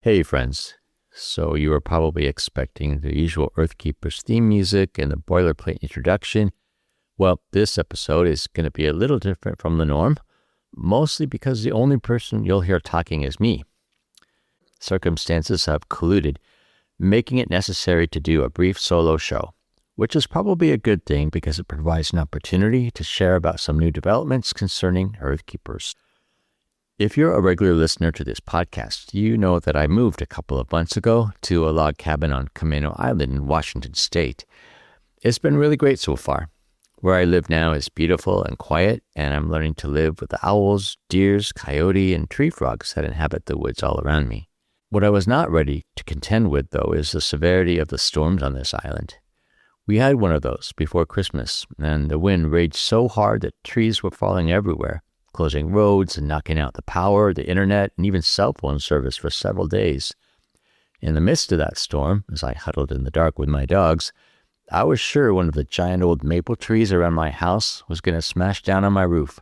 Hey friends, so you are probably expecting the usual Earthkeepers theme music and the boilerplate introduction. Well, this episode is going to be a little different from the norm, mostly because the only person you'll hear talking is me. Circumstances have colluded, making it necessary to do a brief solo show, which is probably a good thing because it provides an opportunity to share about some new developments concerning Earthkeepers. If you're a regular listener to this podcast, you know that I moved a couple of months ago to a log cabin on Camano Island in Washington State. It's been really great so far. Where I live now is beautiful and quiet, and I'm learning to live with the owls, deers, coyote, and tree frogs that inhabit the woods all around me. What I was not ready to contend with, though, is the severity of the storms on this island. We had one of those before Christmas, and the wind raged so hard that trees were falling everywhere, closing roads and knocking out the power, the internet, and even cell phone service for several days. In the midst of that storm, as I huddled in the dark with my dogs, I was sure one of the giant old maple trees around my house was going to smash down on my roof.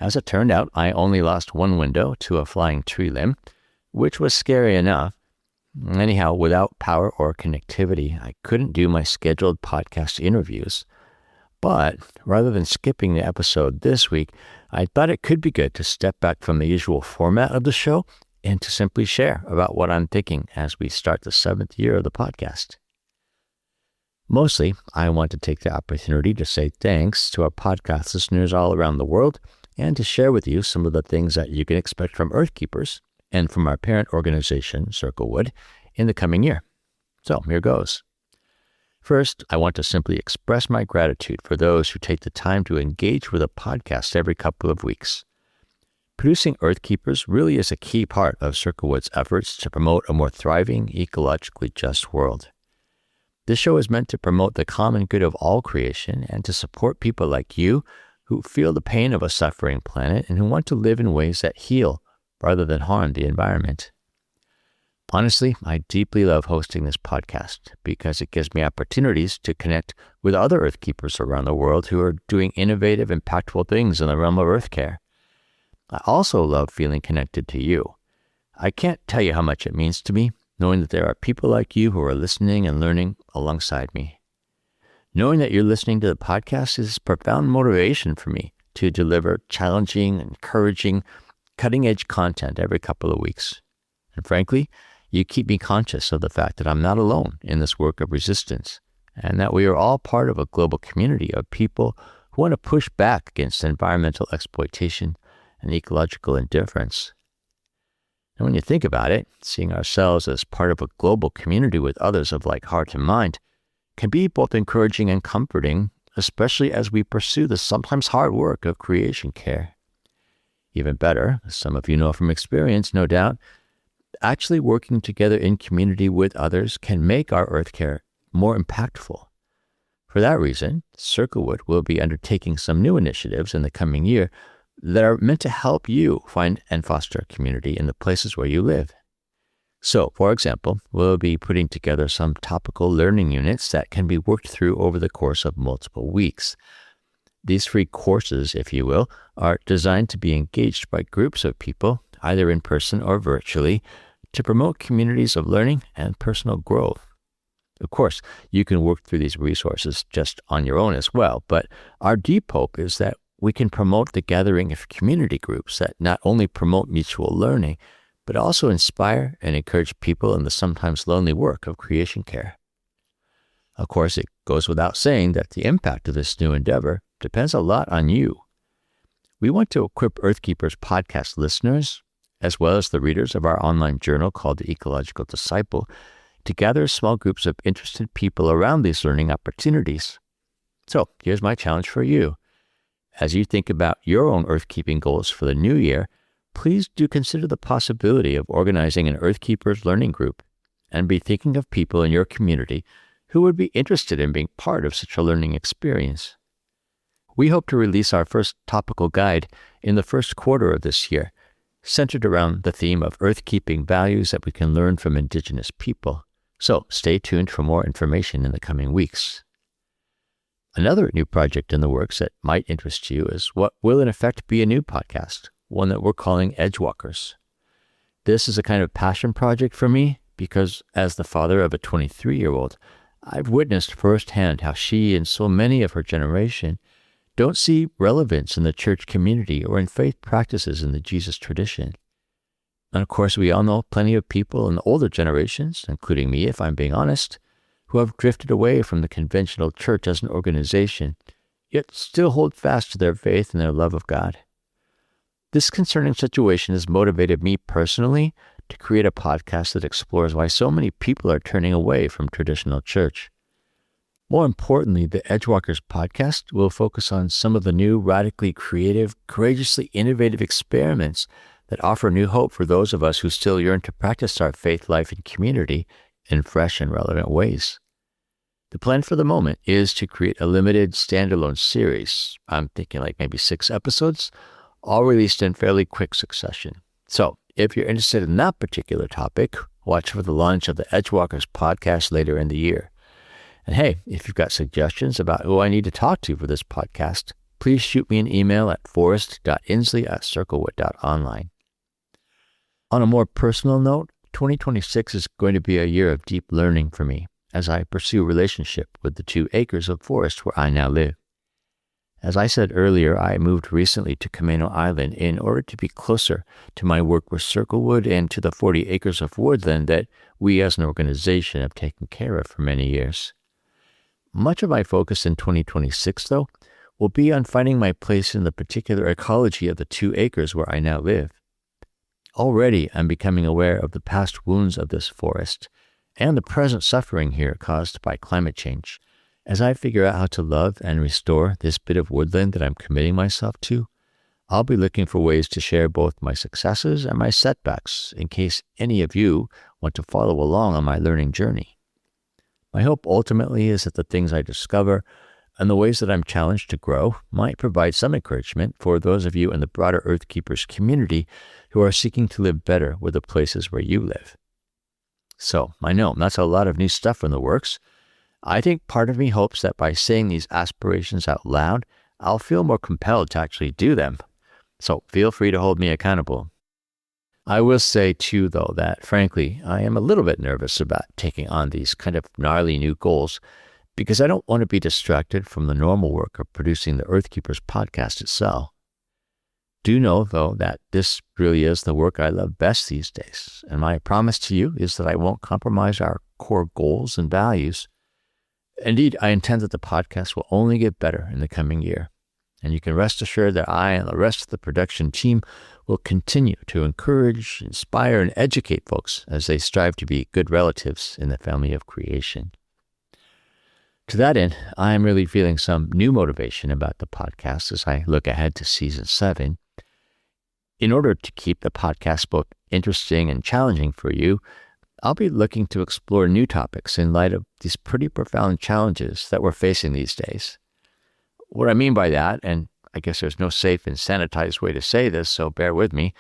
As it turned out, I only lost one window to a flying tree limb, which was scary enough. Anyhow, without power or connectivity, I couldn't do my scheduled podcast interviews. But rather than skipping the episode this week, I thought it could be good to step back from the usual format of the show and to simply share about what I'm thinking as we start the 7th year of the podcast. Mostly, I want to take the opportunity to say thanks to our podcast listeners all around the world and to share with you some of the things that you can expect from Earthkeepers and from our parent organization, Circlewood, in the coming year. So here goes. First, I want to simply express my gratitude for those who take the time to engage with a podcast every couple of weeks. Producing Earthkeepers really is a key part of Circlewood's efforts to promote a more thriving, ecologically just world. This show is meant to promote the common good of all creation and to support people like you who feel the pain of a suffering planet and who want to live in ways that heal rather than harm the environment. Honestly, I deeply love hosting this podcast because it gives me opportunities to connect with other Earthkeepers around the world who are doing innovative, impactful things in the realm of Earth care. I also love feeling connected to you. I can't tell you how much it means to me, knowing that there are people like you who are listening and learning alongside me. Knowing that you're listening to the podcast is profound motivation for me to deliver challenging, encouraging, cutting-edge content every couple of weeks. And frankly, you keep me conscious of the fact that I'm not alone in this work of resistance, and that we are all part of a global community of people who want to push back against environmental exploitation and ecological indifference. And when you think about it, seeing ourselves as part of a global community with others of like heart and mind can be both encouraging and comforting, especially as we pursue the sometimes hard work of creation care. Even better, as some of you know from experience, no doubt, actually working together in community with others can make our Earth care more impactful. For that reason, Circlewood will be undertaking some new initiatives in the coming year that are meant to help you find and foster a community in the places where you live. So, for example, we'll be putting together some topical learning units that can be worked through over the course of multiple weeks. These free courses, if you will, are designed to be engaged by groups of people, either in person or virtually, to promote communities of learning and personal growth. Of course, you can work through these resources just on your own as well, but our deep hope is that we can promote the gathering of community groups that not only promote mutual learning, but also inspire and encourage people in the sometimes lonely work of creation care. Of course, it goes without saying that the impact of this new endeavor depends a lot on you. We want to equip Earthkeepers podcast listeners, as well as the readers of our online journal called The Ecological Disciple, to gather small groups of interested people around these learning opportunities. So here's my challenge for you. As you think about your own Earthkeeping goals for the new year, please do consider the possibility of organizing an Earthkeepers learning group and be thinking of people in your community who would be interested in being part of such a learning experience. We hope to release our first topical guide in the first quarter of this year, centered around the theme of Earthkeeping values that we can learn from Indigenous people. So stay tuned for more information in the coming weeks. Another new project in the works that might interest you is what will in effect be a new podcast, one that we're calling Edgewalkers. This is a kind of passion project for me because as the father of a 23-year-old, I've witnessed firsthand how she and so many of her generation don't see relevance in the church community or in faith practices in the Jesus tradition. And of course, we all know plenty of people in the older generations, including me if I'm being honest, who have drifted away from the conventional church as an organization, yet still hold fast to their faith and their love of God. This concerning situation has motivated me personally to create a podcast that explores why so many people are turning away from traditional church. More importantly, the Edgewalkers podcast will focus on some of the new, radically creative, courageously innovative experiments that offer new hope for those of us who still yearn to practice our faith life and community in fresh and relevant ways. The plan for the moment is to create a limited standalone series. I'm thinking like maybe 6 episodes, all released in fairly quick succession. So if you're interested in that particular topic, watch for the launch of the Edgewalkers podcast later in the year. And hey, if you've got suggestions about who I need to talk to for this podcast, please shoot me an email at forrest.inslee@circlewood.online. On a more personal note, 2026 is going to be a year of deep learning for me as I pursue a relationship with the 2 acres of forest where I now live. As I said earlier, I moved recently to Camano Island in order to be closer to my work with Circlewood and to the 40 acres of woodland that we as an organization have taken care of for many years. Much of my focus in 2026, though, will be on finding my place in the particular ecology of the 2 acres where I now live. Already, I'm becoming aware of the past wounds of this forest and the present suffering here caused by climate change. As I figure out how to love and restore this bit of woodland that I'm committing myself to, I'll be looking for ways to share both my successes and my setbacks in case any of you want to follow along on my learning journey. My hope ultimately is that the things I discover and the ways that I'm challenged to grow might provide some encouragement for those of you in the broader Earthkeepers community who are seeking to live better with the places where you live. So, I know that's a lot of new stuff in the works. I think part of me hopes that by saying these aspirations out loud, I'll feel more compelled to actually do them. So feel free to hold me accountable. I will say too, though, that frankly, I am a little bit nervous about taking on these kind of gnarly new goals because I don't want to be distracted from the normal work of producing the Earthkeepers podcast itself. Do know, though, that this really is the work I love best these days, and my promise to you is that I won't compromise our core goals and values. Indeed, I intend that the podcast will only get better in the coming year, and you can rest assured that I and the rest of the production team will continue to encourage, inspire, and educate folks as they strive to be good relatives in the family of creation. To that end, I am really feeling some new motivation about the podcast as I look ahead to Season 7. In order to keep the podcast both interesting and challenging for you, I'll be looking to explore new topics in light of these pretty profound challenges that we're facing these days. What I mean by that, and I guess there's no safe and sanitized way to say this, so bear with me,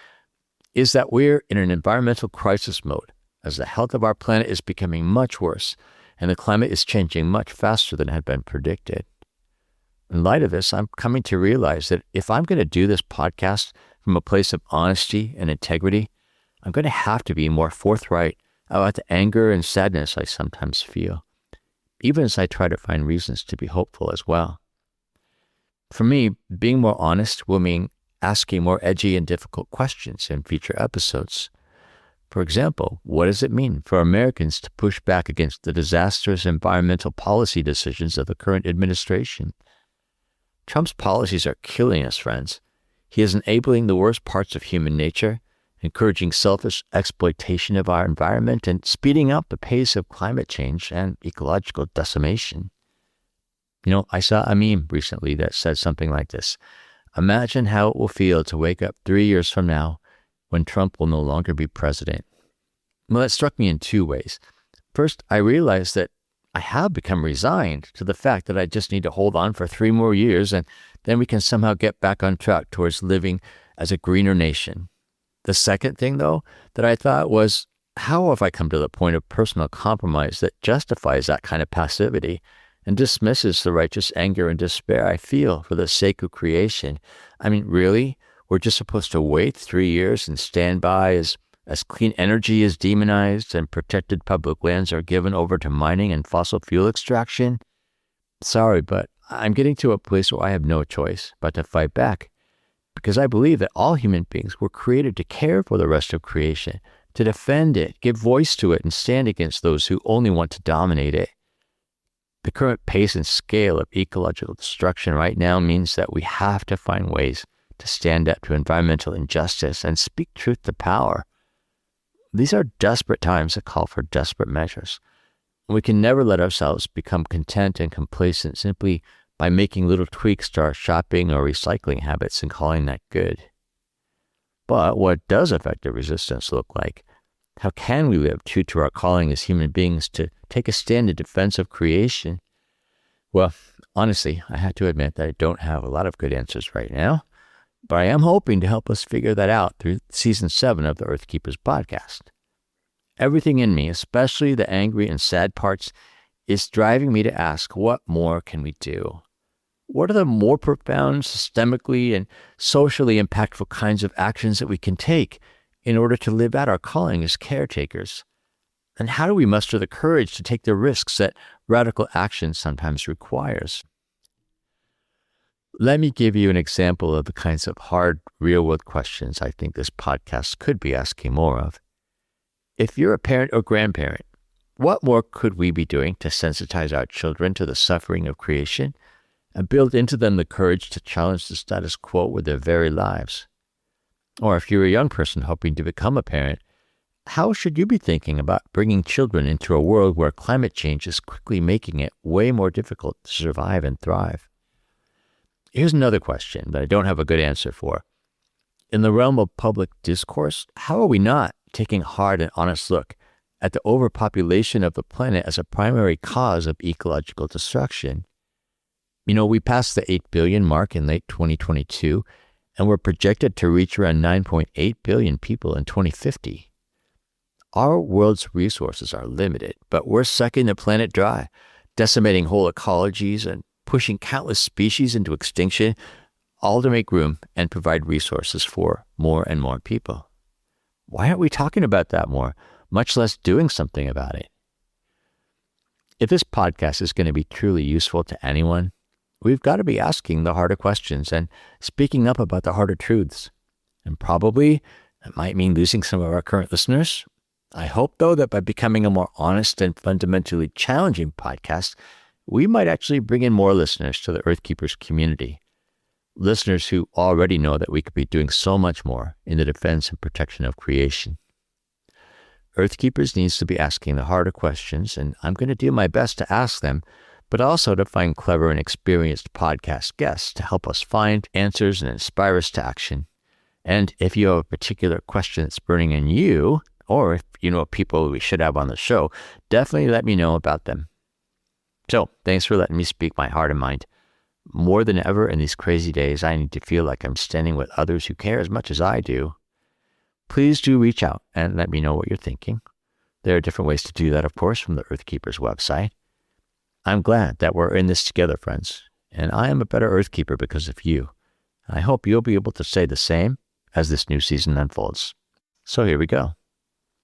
is that we're in an environmental crisis mode as the health of our planet is becoming much worse and the climate is changing much faster than had been predicted. In light of this, I'm coming to realize that if I'm going to do this podcast from a place of honesty and integrity, I'm going to have to be more forthright about the anger and sadness I sometimes feel, even as I try to find reasons to be hopeful as well. For me, being more honest will mean asking more edgy and difficult questions in future episodes. For example, what does it mean for Americans to push back against the disastrous environmental policy decisions of the current administration? Trump's policies are killing us, friends. He is enabling the worst parts of human nature, encouraging selfish exploitation of our environment, and speeding up the pace of climate change and ecological decimation. I saw a meme recently that said something like this: imagine how it will feel to wake up 3 years from now when Trump will no longer be president. Well, that struck me in 2 ways. First, I realized that I have become resigned to the fact that I just need to hold on for 3 more years and then we can somehow get back on track towards living as a greener nation. The second thing, though, that I thought was, how have I come to the point of personal compromise that justifies that kind of passivity and dismisses the righteous anger and despair I feel for the sake of creation? I mean, really? We're just supposed to wait 3 years and stand by as as clean energy is demonized and protected public lands are given over to mining and fossil fuel extraction, sorry, but I'm getting to a place where I have no choice but to fight back, because I believe that all human beings were created to care for the rest of creation, to defend it, give voice to it, and stand against those who only want to dominate it. The current pace and scale of ecological destruction right now means that we have to find ways to stand up to environmental injustice and speak truth to power. These are desperate times that call for desperate measures. We can never let ourselves become content and complacent simply by making little tweaks to our shopping or recycling habits and calling that good. But what does effective resistance look like? How can we live true to our calling as human beings to take a stand in defense of creation? Well, honestly, I have to admit that I don't have a lot of good answers right now, but I am hoping to help us figure that out through Season 7 of the Earthkeepers podcast. Everything in me, especially the angry and sad parts, is driving me to ask, what more can we do? What are the more profound, systemically and socially impactful kinds of actions that we can take in order to live out our calling as caretakers? And how do we muster the courage to take the risks that radical action sometimes requires? Let me give you an example of the kinds of hard, real-world questions I think this podcast could be asking more of. If you're a parent or grandparent, what more could we be doing to sensitize our children to the suffering of creation and build into them the courage to challenge the status quo with their very lives? Or if you're a young person hoping to become a parent, how should you be thinking about bringing children into a world where climate change is quickly making it way more difficult to survive and thrive? Here's another question that I don't have a good answer for. In the realm of public discourse, how are we not taking a hard and honest look at the overpopulation of the planet as a primary cause of ecological destruction? We passed the 8 billion mark in late 2022, and we're projected to reach around 9.8 billion people in 2050. Our world's resources are limited, but we're sucking the planet dry, decimating whole ecologies and pushing countless species into extinction, all to make room and provide resources for more and more people. Why aren't we talking about that more, much less doing something about it? If this podcast is going to be truly useful to anyone, we've got to be asking the harder questions and speaking up about the harder truths. And probably that might mean losing some of our current listeners. I hope, though, that by becoming a more honest and fundamentally challenging podcast, we might actually bring in more listeners to the Earthkeepers community. Listeners who already know that we could be doing so much more in the defense and protection of creation. Earthkeepers needs to be asking the harder questions, and I'm going to do my best to ask them, but also to find clever and experienced podcast guests to help us find answers and inspire us to action. And if you have a particular question that's burning in you, or if you know people we should have on the show, definitely let me know about them. So, thanks for letting me speak my heart and mind. More than ever in these crazy days, I need to feel like I'm standing with others who care as much as I do. Please do reach out and let me know what you're thinking. There are different ways to do that, of course, from the Earthkeepers website. I'm glad that we're in this together, friends, and I am a better Earthkeeper because of you. I hope you'll be able to say the same as this new season unfolds. So here we go.